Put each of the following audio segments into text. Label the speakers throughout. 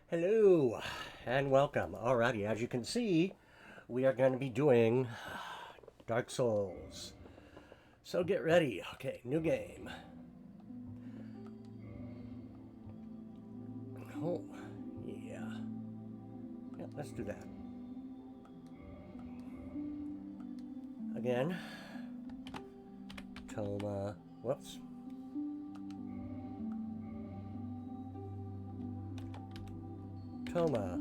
Speaker 1: Hello and welcome. Alrighty, as you can see, we are going to be doing Dark Souls. So get ready. Okay, new game. Oh, yeah. Yeah, let's do that. Again, Toma. Whoops. Toma.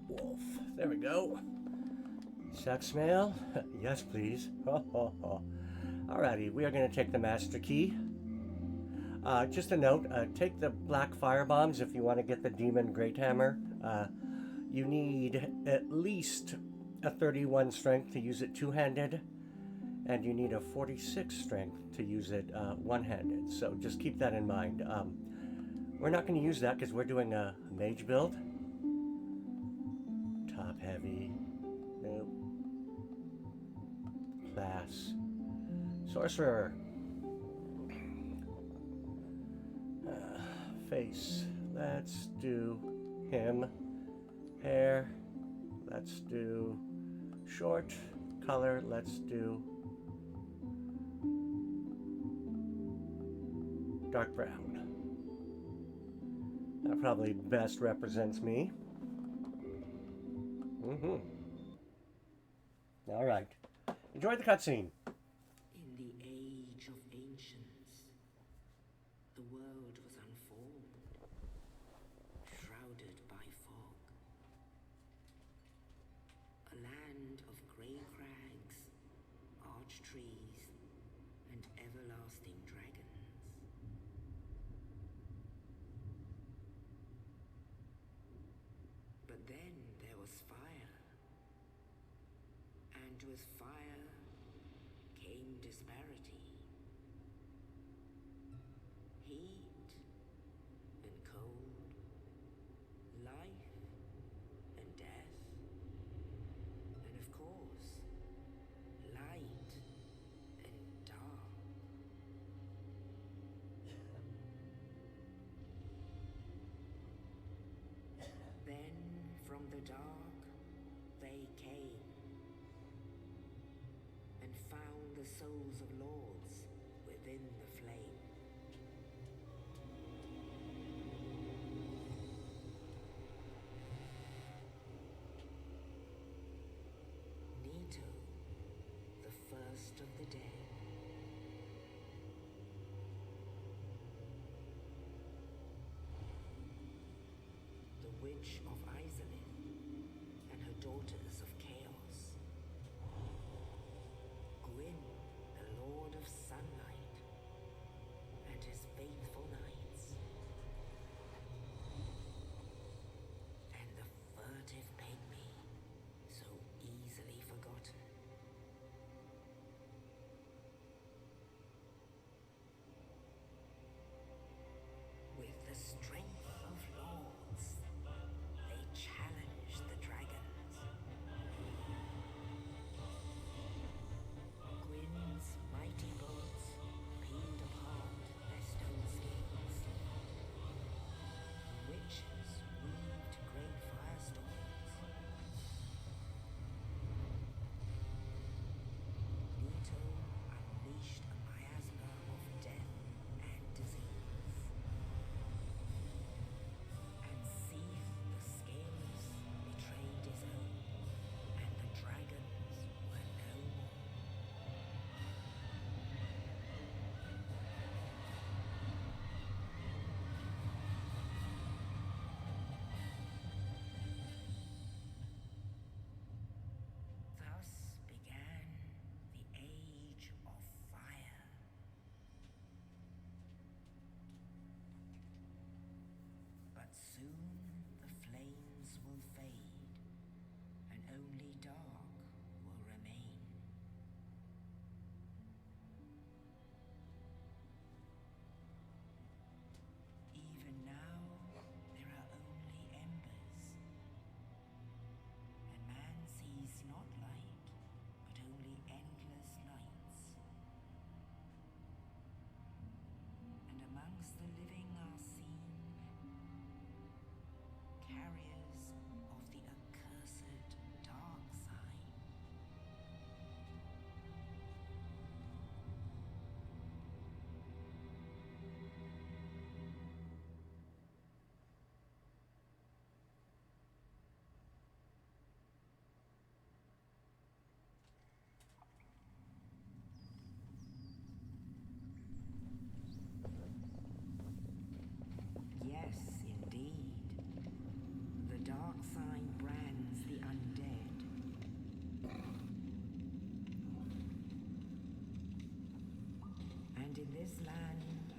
Speaker 1: Wolf. There we go. Sex mail? Yes, please. Alrighty, we are going to take the Master Key. Just a note, take the black fire bombs if you want to get the demon great hammer. You need at least a 31 strength to use it two-handed, and you need a 46 strength to use it one-handed. So just keep that in mind. We're not going to use that because we're doing a mage build. Top heavy. Nope. Class. Sorcerer. Face. Let's do him. Hair. Let's do short. Color. Let's do dark brown. That probably best represents me. All right. Enjoy the cutscene.
Speaker 2: In the age of ancients, the world was unformed, shrouded by fog. A land of grey crags, arch trees, and everlasting dragons. But then there was fire, and with fire came disparity. Heat and cold, life and death, and of course, light and dark. Then from the dark they came and found the souls of lords within the flame. Nito, the first of the dead. The Witch of Izalith and her daughters of chaos. Gwyn, the Lord of Sunlight, and his faithful knights. And the furtive pygmy, so easily forgotten. With the strength of lords, they challenged the dragons this land,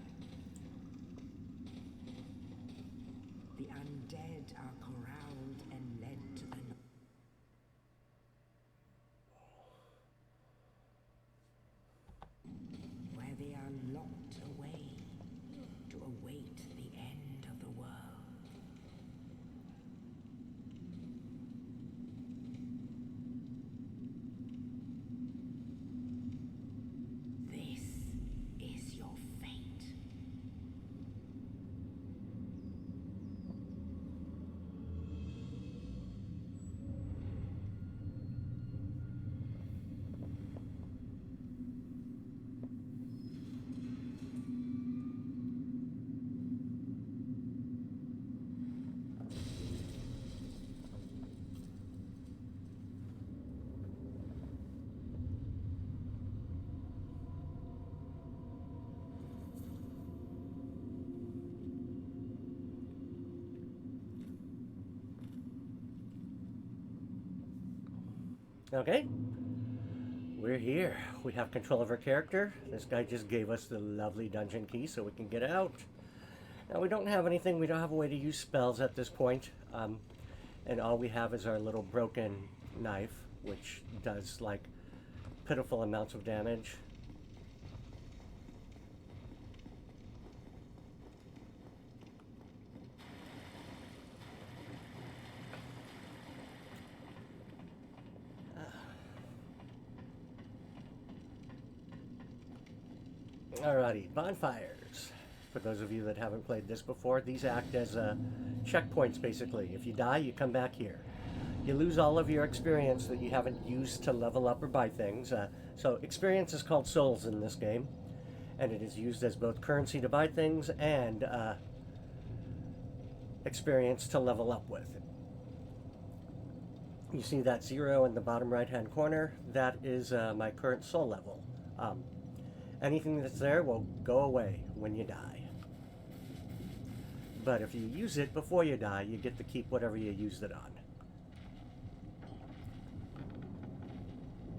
Speaker 2: the undead are corralled and led to the north, where they are locked away to await the end of the world. This is your fate.
Speaker 1: Okay. We're here. We have control of our character. This guy just gave us the lovely dungeon key so we can get out. Now, we don't have anything. We don't have a way to use spells at this point. And all we have is our little broken knife, which does, like, pitiful amounts of damage. Alrighty, bonfires. For those of you that haven't played this before, these act as checkpoints, basically. If you die, you come back here. You lose all of your experience that you haven't used to level up or buy things. So experience is called souls in this game, and it is used as both currency to buy things and experience to level up with. You see that 0 in the bottom right-hand corner? That is my current soul level. Anything that's there will go away when you die. But if you use it before you die, you get to keep whatever you used it on.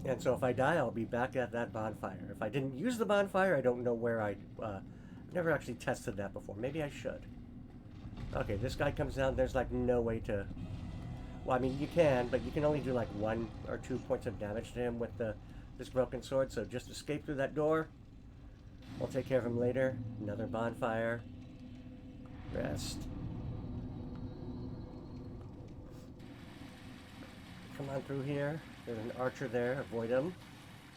Speaker 1: And so if I die, I'll be back at that bonfire. If I didn't use the bonfire, I don't know where I've never actually tested that before. Maybe I should. Okay, this guy comes down. There's like no way to... Well, I mean, you can, but you can only do like 1 or 2 points of damage to him with this broken sword. So just escape through that door. We'll take care of him later. Another bonfire. Rest. Come on through here. There's an archer there. Avoid him.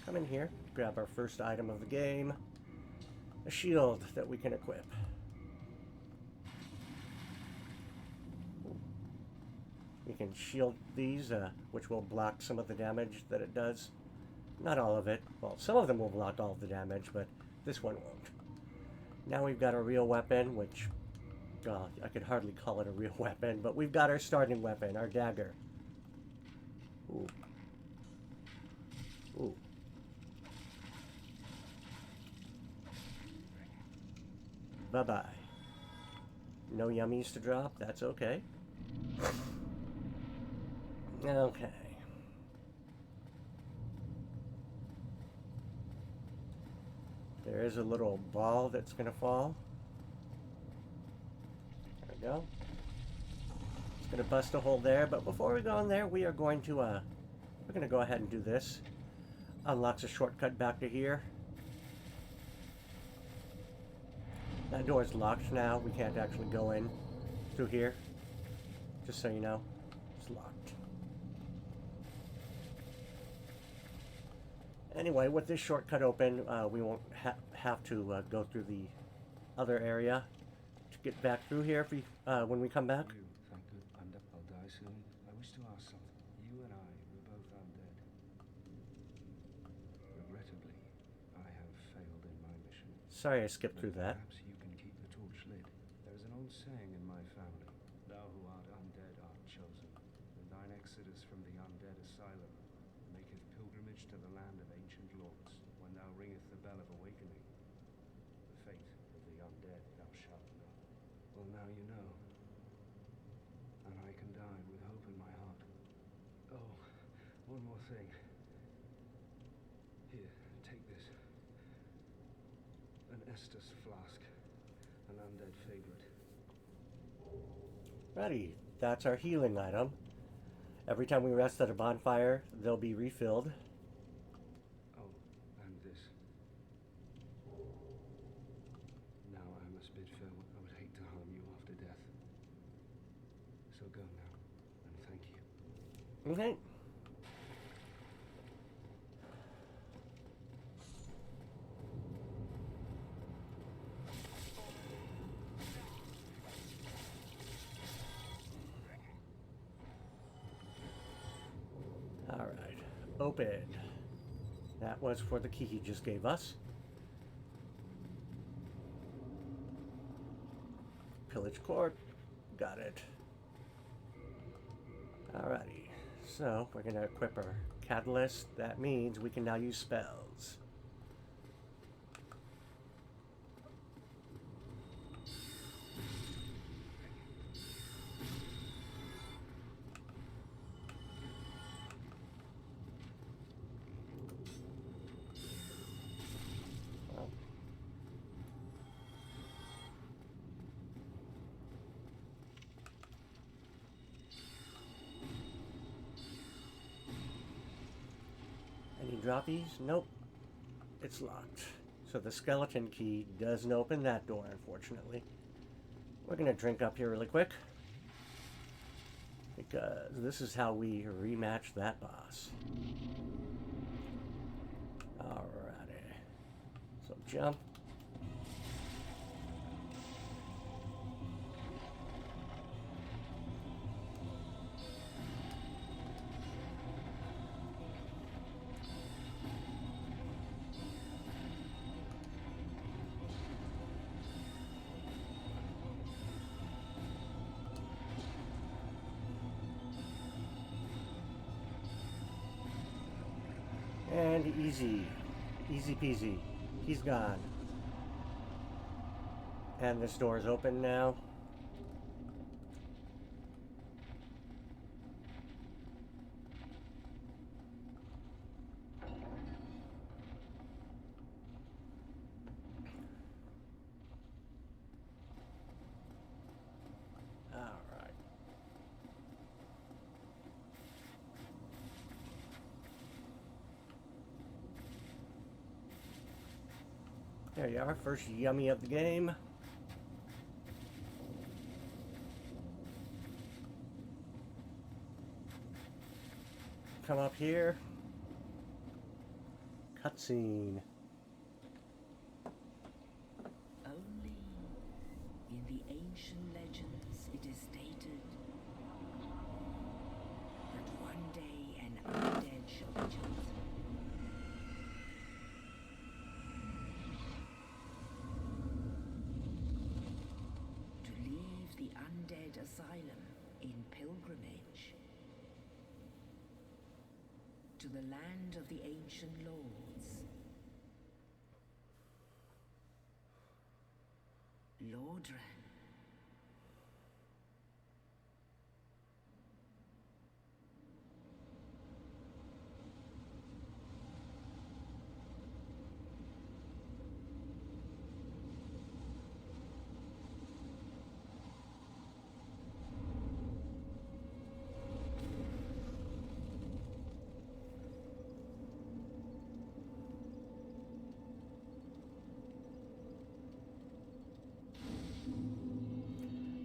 Speaker 1: Come in here. Grab our first item of the game. A shield that we can equip. You can shield these, which will block some of the damage that it does. Not all of it. Well, some of them will block all of the damage, but this one won't. Now we've got a real weapon, which, well, I could hardly call it a real weapon, but we've got our starting weapon, our dagger. Ooh. Ooh. Bye-bye. No yummies to drop, that's okay. Okay. There is a little ball that's going to fall. There we go. It's going to bust a hole there, but before we go in there, we are going to, we're going to go ahead and do this. Unlocks a shortcut back to here. That door is locked now. We can't actually go in through here. Just so you know, it's locked. Anyway, with this shortcut open, we won't have to go through the other area to get back through here if we, when we come back.
Speaker 3: Thank good. I'll die soon. I wish to ask something. You and I, we're both undead. Regrettably, I have failed in my mission.
Speaker 1: Sorry I skipped through that.
Speaker 3: Perhaps you can keep the torch lit. There is an old saying in my family. Thou who art undead art chosen. And thine exodus from the undead asylum maketh pilgrimage to the land of ancient lords. When thou ringeth the bell of awakening, the fate of the undead thou shalt know. Well, now you know. And I can die with hope in my heart. Oh, one more thing. Here, take this. An Estus flask, an undead favorite.
Speaker 1: Ready. That's our healing item. Every time we rest at a bonfire, they'll be refilled.
Speaker 3: Oh, and this. Now I must bid farewell. I would hate to harm you after death. So go now, and thank you.
Speaker 1: Okay. Alright. Open. That was for the key he just gave us. Pillage court. Got it. Alrighty. So, we're going to equip our catalyst. That means we can now use spells. Any droppies? Nope. It's locked. So the skeleton key doesn't open that door, unfortunately. We're going to drink up here really quick, because this is how we rematch that boss. Alrighty. So jump. And easy. Easy peasy. He's gone. And this door is open now. Alright. There you are, first yummy of the game. Come up here. Cutscene.
Speaker 2: Only in the ancient legends it is stated that one day an undead shall be chosen. To leave the undead asylum in pilgrimage to the land of the ancient lords. Lordran.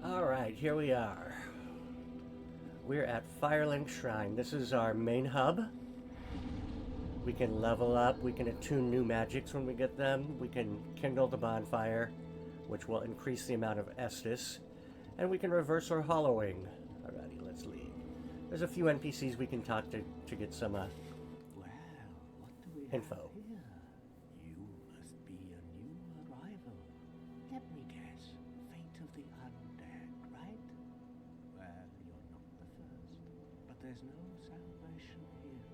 Speaker 1: Alright, here we are. We're at Firelink Shrine. This is our main hub. We can level up, we can attune new magics when we get them, we can kindle the bonfire, which will increase the amount of Estus, and we can reverse our hollowing. Alrighty, let's leave. There's a few NPCs we can talk to get some
Speaker 4: Well, what do we
Speaker 1: info.
Speaker 4: have here? You must be a new arrival. Let me guess. Fate of the undead, right? Well, you're not the first. But there's no salvation here.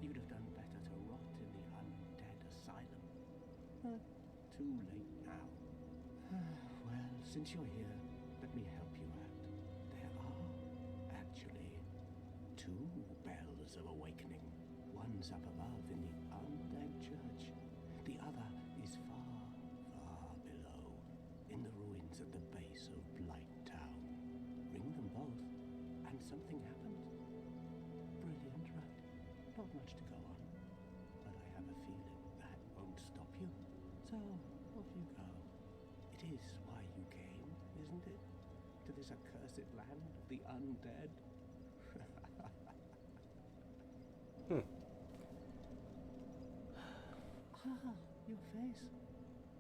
Speaker 4: You'd have done better to rot in the undead asylum. But too late now. Well, since you're here, let me help you out. There are, actually, two bells of awakening. One's up above in the undead church. The other is far, this why you came, isn't it? To this accursed land of the undead? Ah, your face.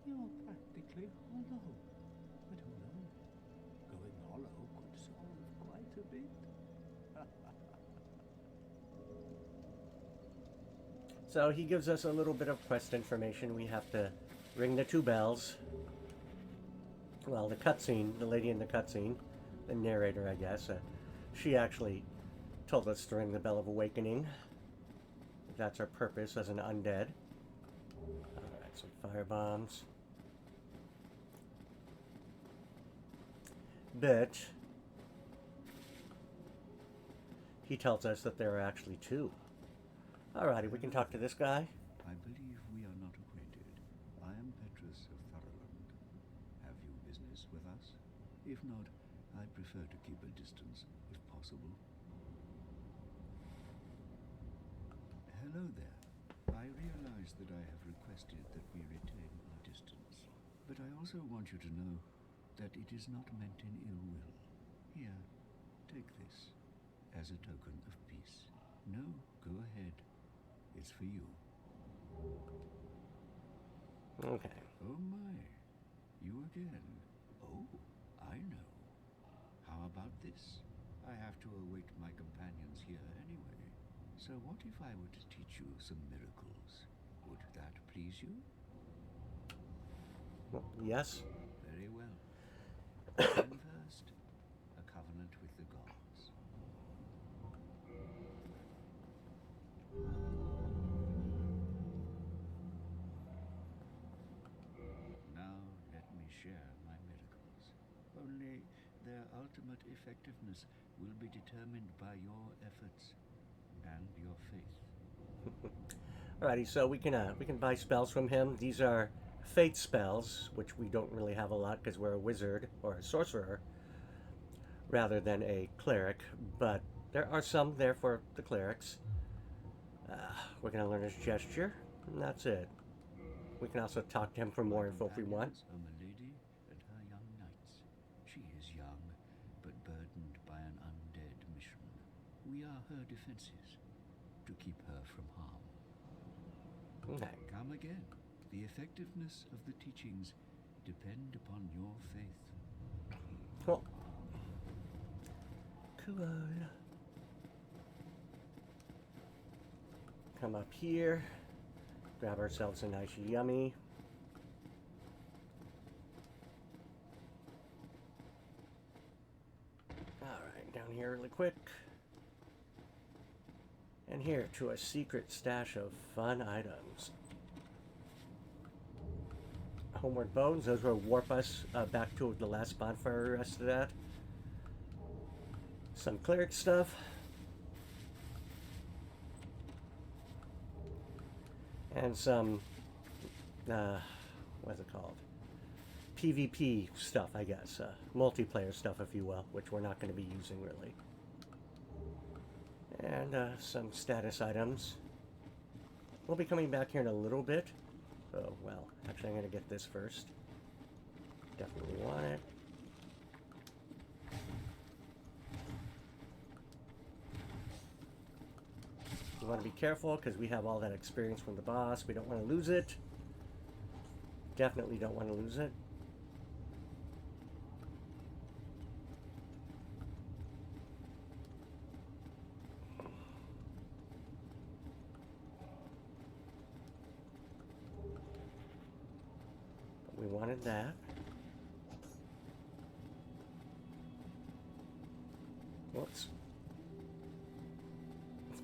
Speaker 4: You're practically hollow. But who knows? Going hollow could solve quite a bit.
Speaker 1: So he gives us a little bit of quest information. We have to ring the 2 bells. Well, the cutscene, the lady in the cutscene, the narrator, I guess, she actually told us to ring the Bell of Awakening. That's our purpose as an undead. Alright, some fire bombs. But he tells us that there are actually 2. Alrighty, we can talk to this guy.
Speaker 5: I believe we are not acquainted. I am Petrus of Tharaland. Have you business with us? If not, I prefer to keep a distance, if possible. Hello there. I realize that I have requested that we retain our distance, but I also want you to know that it is not meant in ill will. Here, take this as a token of peace. No, go ahead. It's for you.
Speaker 1: Okay.
Speaker 5: Oh my, you again. Oh, I know. How about this? I have to await my companions here anyway. So what if I were to teach you some miracles? Would that please you?
Speaker 1: Well, yes.
Speaker 5: Very well. Then first, a covenant with the gods. Now let me share my miracles. Only their ultimate effectiveness will be determined by your efforts and your faith.
Speaker 1: Alrighty, so we can buy spells from him. These are fate spells, which we don't really have a lot because we're a wizard or a sorcerer rather than a cleric, but there are some there for the clerics. We're going to learn his gesture, and that's it. We can also talk to him for more info if we want.
Speaker 5: A milady and her young knights. She is young, but burdened by an undead mission. We are her defenses, to keep her from harm.
Speaker 1: Okay.
Speaker 5: Come again. The effectiveness of the teachings depend upon your faith.
Speaker 1: Cool. Cool. Come up here. Grab ourselves a nice yummy. Alright, down here really quick. And here to a secret stash of fun items. Homeward Bones, those will warp us back to the last bonfire, the rest of that. Some cleric stuff. And some, what's it called? PvP stuff, I guess. Multiplayer stuff, if you will, which we're not going to be using, really. And some status items. We'll be coming back here in a little bit. Oh, well, actually I'm going to get this first. Definitely want it. We want to be careful because we have all that experience from the boss. We don't want to lose it. Definitely don't want to lose it. But we wanted that. Whoops.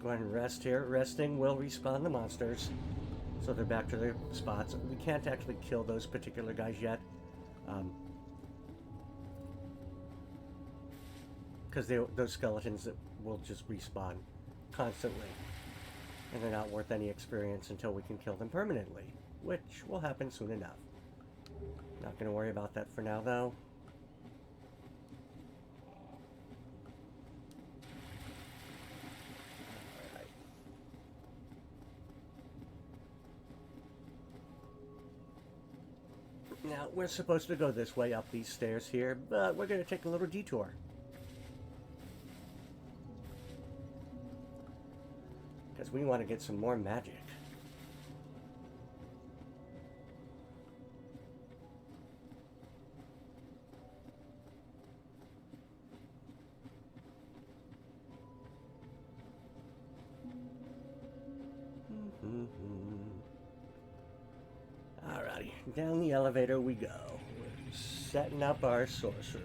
Speaker 1: Go ahead and rest here. Resting will respawn the monsters, so they're back to their spots. We can't actually kill those particular guys yet, because those skeletons that will just respawn constantly, and they're not worth any experience until we can kill them permanently, which will happen soon enough. Not going to worry about that for now, though. Now, we're supposed to go this way up these stairs here, but we're going to take a little detour. Because we want to get some more magic. Alrighty, down the elevator we go. We're setting up our sorcerer.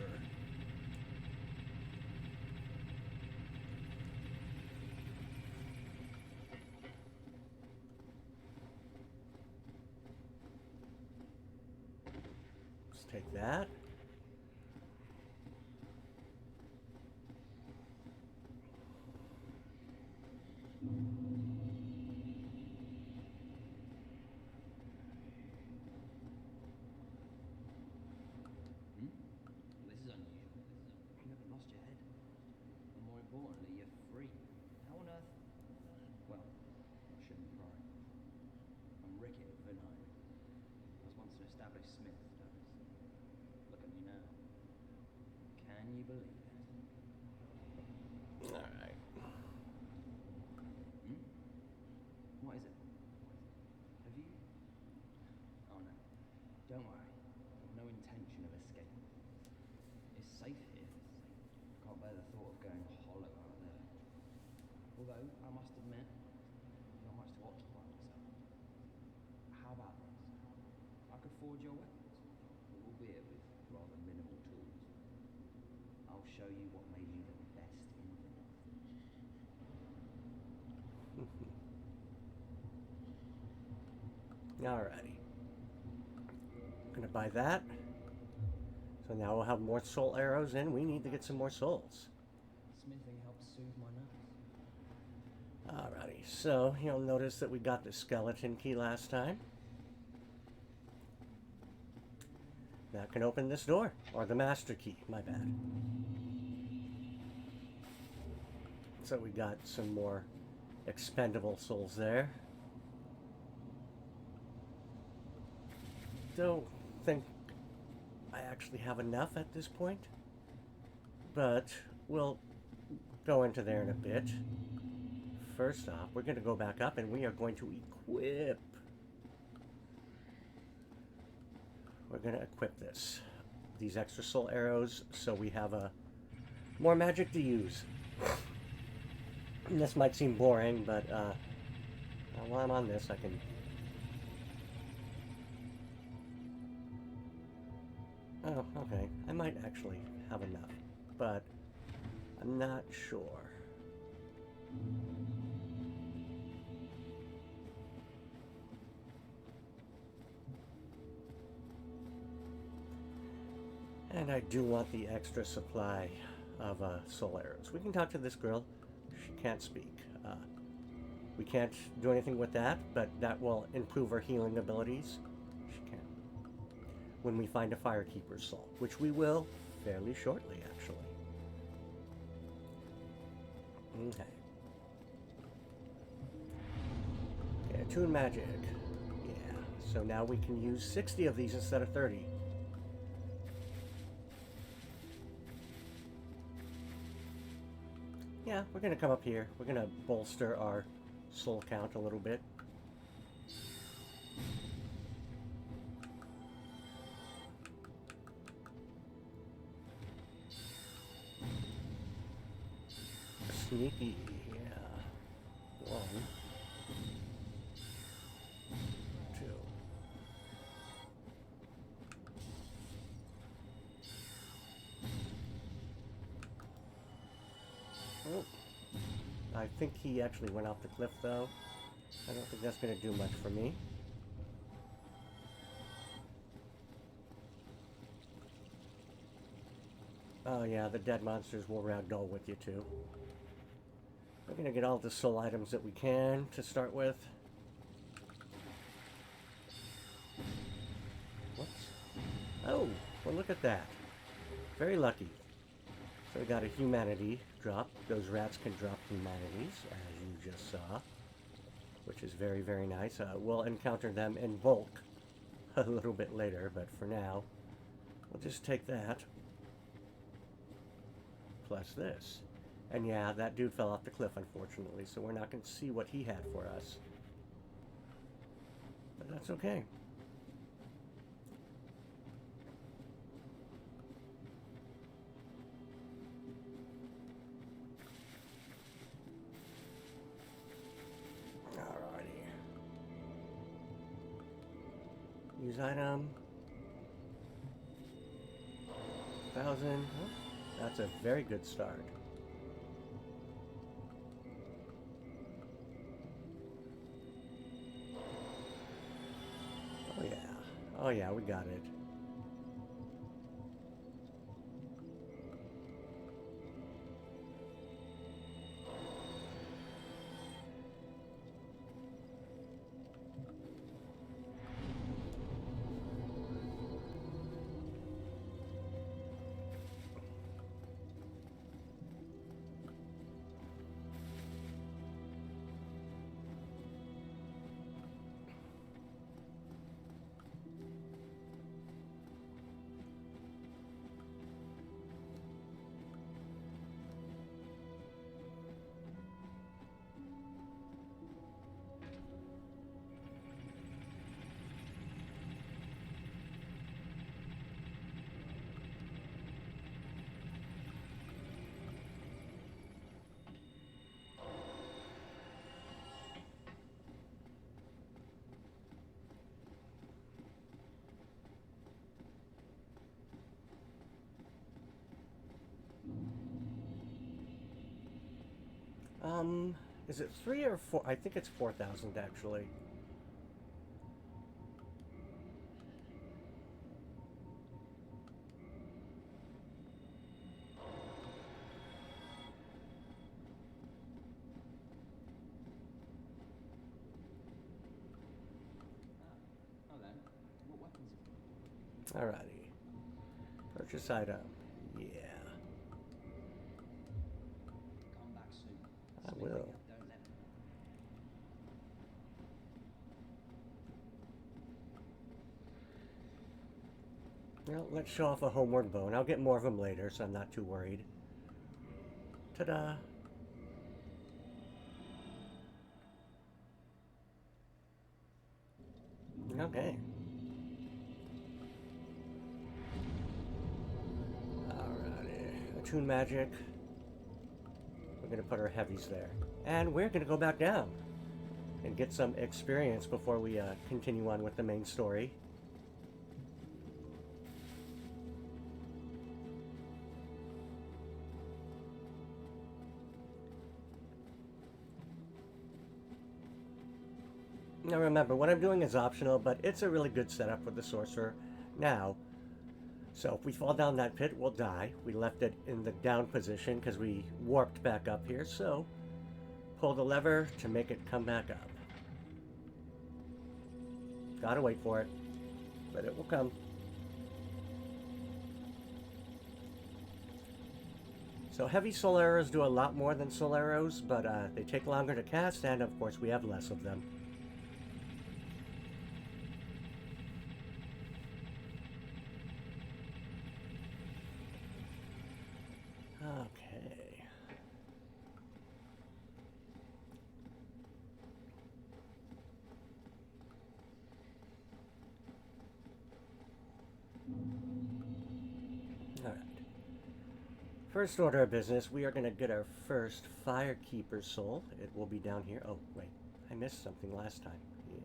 Speaker 1: Let's take that.
Speaker 6: This is unusual. You haven't lost your head. And more importantly, you're free. How on earth? Well, I shouldn't pry. I'm Rickett Venine. I was once an established smith, Douglas. Look at me now. Can you believe it?
Speaker 1: Alright.
Speaker 6: What is it? Have you? Oh no. Don't worry. I've no intention of escaping. It's safe here. I can't bear the thought of going hollow out there. Although, I must admit, not much to occupy myself. How about this? I could forge your weapons, albeit with rather minimal tools. I'll show you what made you the best in the world.
Speaker 1: Alrighty. Gonna buy that. So now we'll have more soul arrows in. We need to get some more souls.
Speaker 6: Smithing helps soothe my nerves.
Speaker 1: Alrighty, so you'll notice that we got the skeleton key last time. That can open this door, or the master key, my bad. So we got some more expendable souls there. Don't think I actually have enough at this point, but we'll go into there in a bit. First off, we're going to go back up and we are going to equip. We're going to equip these extra soul arrows, so we have more magic to use. And this might seem boring, but while I'm on this, I can. Oh, okay. I might actually have enough, but I'm not sure. And I do want the extra supply of soul arrows. We can talk to this girl. She can't speak. We can't do anything with that, but that will improve her healing abilities. She can. When we find a Firekeeper's soul, which we will fairly shortly, actually. Okay. Yeah, Toon Magic. Yeah, so now we can use 60 of these instead of 30. Yeah, we're going to come up here. We're going to bolster our soul count a little bit. Sneaky, yeah. 1, 2. Oh. I think he actually went off the cliff, though. I don't think that's going to do much for me. Oh yeah, the dead monsters will ragdoll with you, too. We're going to get all the soul items that we can to start with. Whoops. Oh, well look at that. Very lucky. So we got a humanity drop. Those rats can drop humanities, as you just saw. Which is very, very nice. We'll encounter them in bulk, a little bit later, but for now, we'll just take that. Plus this. And yeah, that dude fell off the cliff, unfortunately, so we're not going to see what he had for us. But that's okay. Alrighty. Use item. 1,000. Oh, that's a very good start. Oh yeah. Oh yeah, we got it. Is it 3 or 4? I think it's 4,000 actually.
Speaker 6: Oh then, what weapons have you got?
Speaker 1: Alrighty. Purchase item. Yeah.
Speaker 6: Come back soon.
Speaker 1: I
Speaker 6: Slipping
Speaker 1: will.
Speaker 6: up, don't let me.
Speaker 1: Well, let's show off a homeward bone. I'll get more of them later, so I'm not too worried. Ta-da! Okay. Alrighty. Attune magic. We're going to put our heavies there. And we're going to go back down and get some experience before we continue on with the main story. Now remember, what I'm doing is optional, but it's a really good setup for the sorcerer now. So if we fall down that pit, we'll die. We left it in the down position because we warped back up here, so pull the lever to make it come back up. Gotta wait for it, but it will come. So heavy soul arrows do a lot more than soul arrows, but they take longer to cast, and of course we have less of them. Okay. All right. First order of business, we are going to get our first Firekeeper soul. It will be down here. Oh, wait. I missed something last time. Yeah.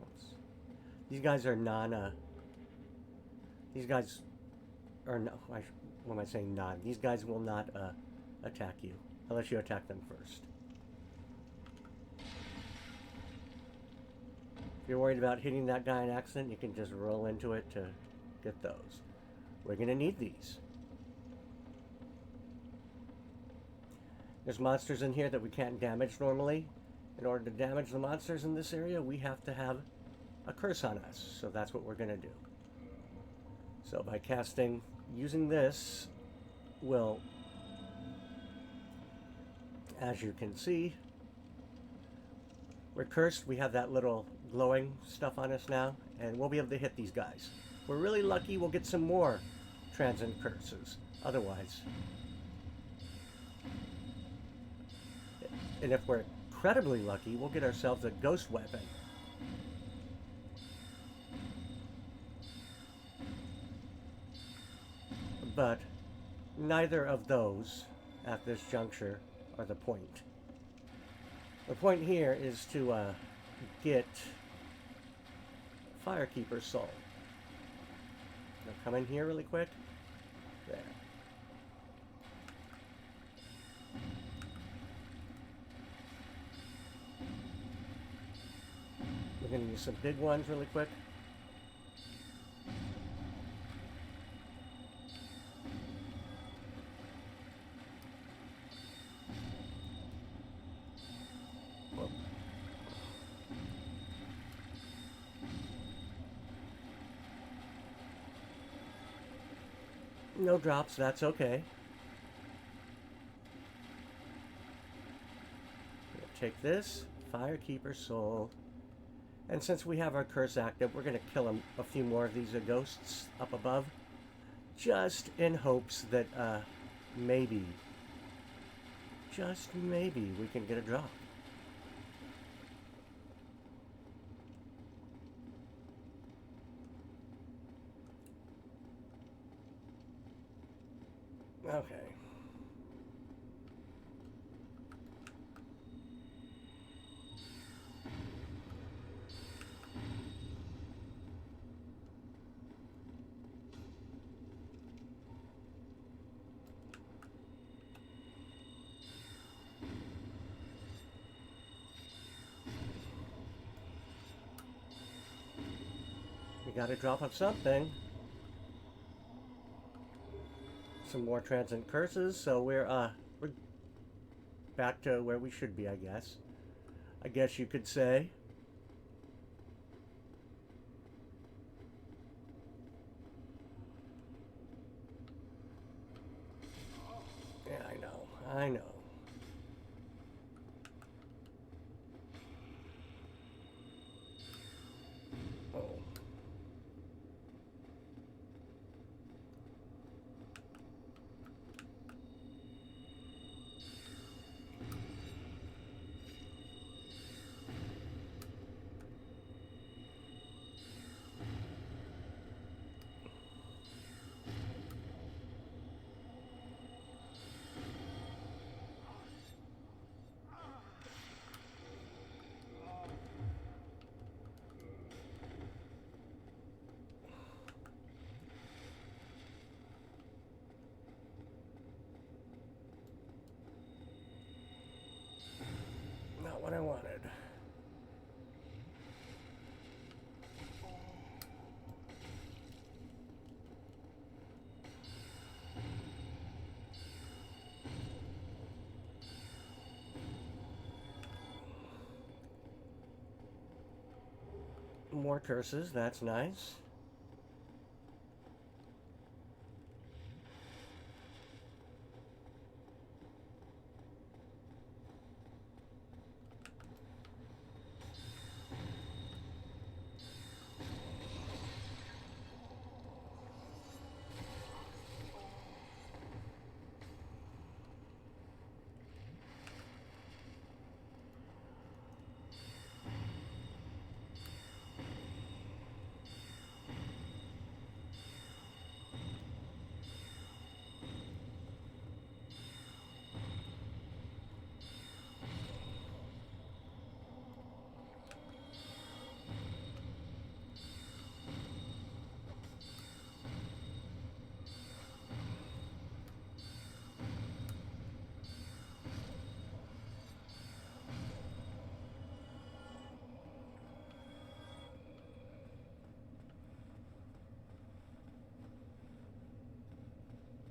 Speaker 1: Oops. These guys are these guys are no... what am I saying? Not. These guys will not attack you unless you attack them first. If you're worried about hitting that guy in accident, you can just roll into it to get those. We're going to need these. There's monsters in here that we can't damage normally. In order to damage the monsters in this area, we have to have a curse on us. So that's what we're going to do. So by casting, using this, will, as you can see, we're cursed. We have that little glowing stuff on us now, and we'll be able to hit these guys. If we're really lucky, we'll get some more transient curses. Otherwise, and if we're incredibly lucky, we'll get ourselves a ghost weapon. But neither of those at this juncture are the point. The point here is to get Firekeeper's Soul. Now come in here really quick. There. We're going to use some big ones really quick. No drops, that's okay. We'll take this, Firekeeper's Soul, and since we have our curse active, we're going to kill a few more of these ghosts up above, just in hopes that maybe, just maybe, we can get a drop. Okay. We got a drop of something. Some more transient curses, so we're back to where we should be, I guess. I guess you could say. Yeah, I know. Oh. Not what I wanted. More curses, that's nice.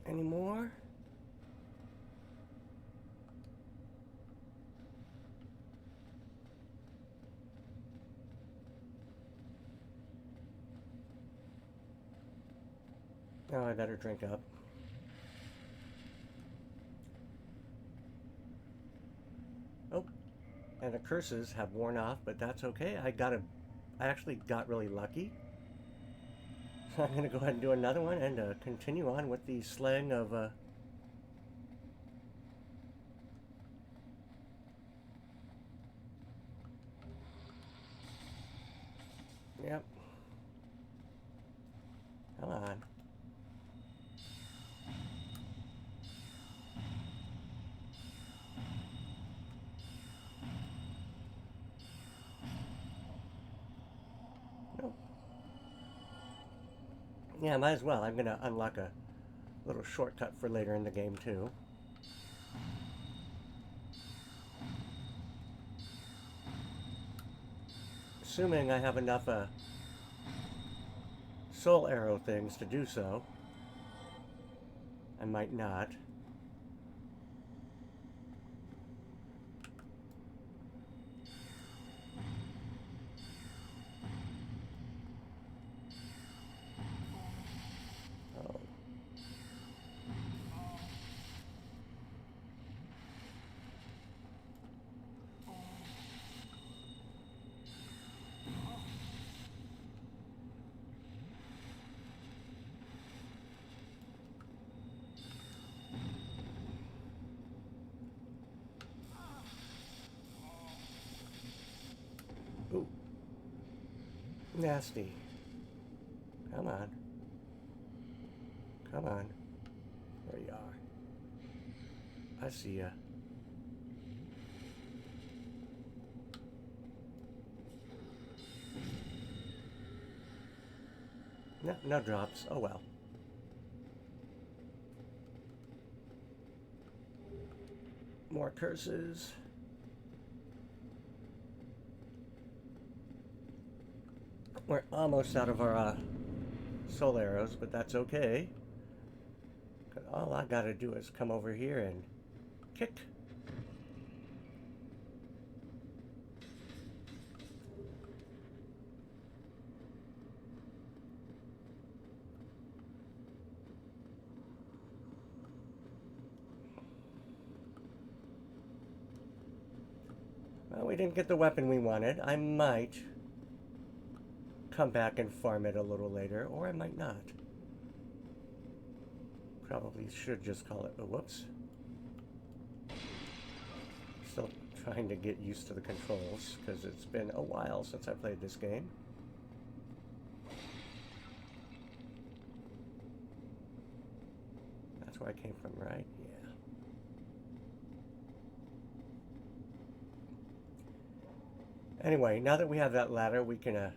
Speaker 1: Any more? Oh, I better drink up. Oh, and the curses have worn off, but that's okay. I got I actually got really lucky. So I'm going to go ahead and do another one and continue on with the slaying of... Yep. Come on. Nope. Yeah, might as well. I'm going to unlock a little shortcut for later in the game, too. Assuming I have enough soul arrow things to do so. I might not. Oh. Ooh. Nasty. Come on. Come on. There you are. I see ya. No, no drops. Oh well. More curses. We're almost out of our soul arrows, but that's okay. 'Cause all I gotta do is come over here and kick. Well, we didn't get the weapon we wanted. I might come back and farm it a little later, or I might not. Probably should just call it, oh, whoops. Still trying to get used to the controls, because it's been a while since I played this game. That's where I came from, right? Yeah. Anyway, now that we have that ladder, we can,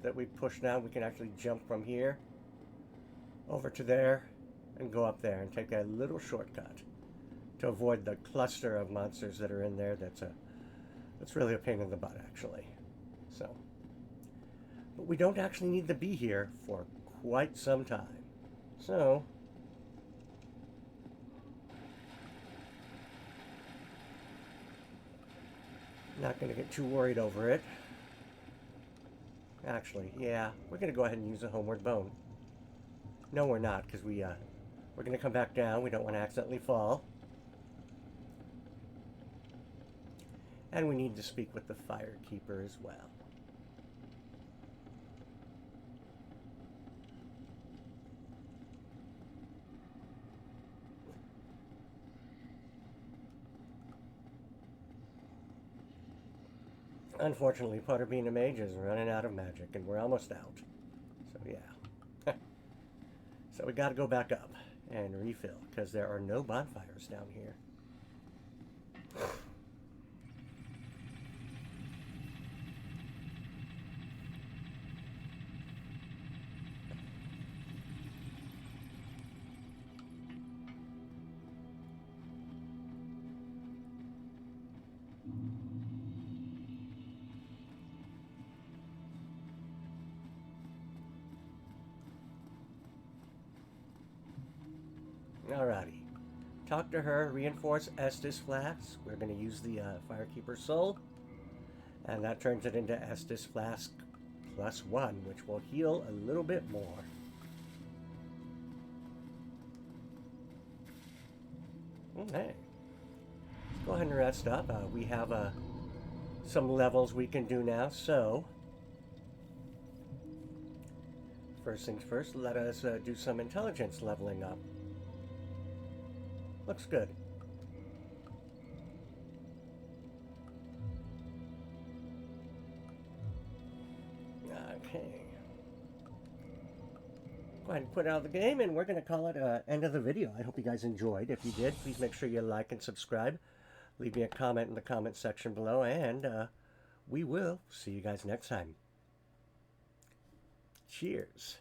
Speaker 1: that we push down, we can actually jump from here over to there and go up there and take a little shortcut to avoid the cluster of monsters that are in there. That's really a pain in the butt, actually. So, but we don't actually need to be here for quite some time. So, not going to get too worried over it. Actually, yeah, we're going to go ahead and use a homeward bone. No, we're not, because we're going to come back down. We don't want to accidentally fall. And we need to speak with the Firekeeper as well. Unfortunately, part of being a mage is running out of magic, and we're almost out. So, yeah. So we got to go back up and refill, because there are no bonfires down here. Alrighty. Talk to her, reinforce Estus Flask. We're going to use the Firekeeper Soul. And that turns it into Estus Flask +1, which will heal a little bit more. Okay. Let's go ahead and rest up. We have some levels we can do now, so first things first, let us do some intelligence leveling up. Looks good. Okay. Go ahead and quit out of the game, and we're going to call it end of the video. I hope you guys enjoyed. If you did, please make sure you like and subscribe. Leave me a comment in the comment section below, and we will see you guys next time. Cheers.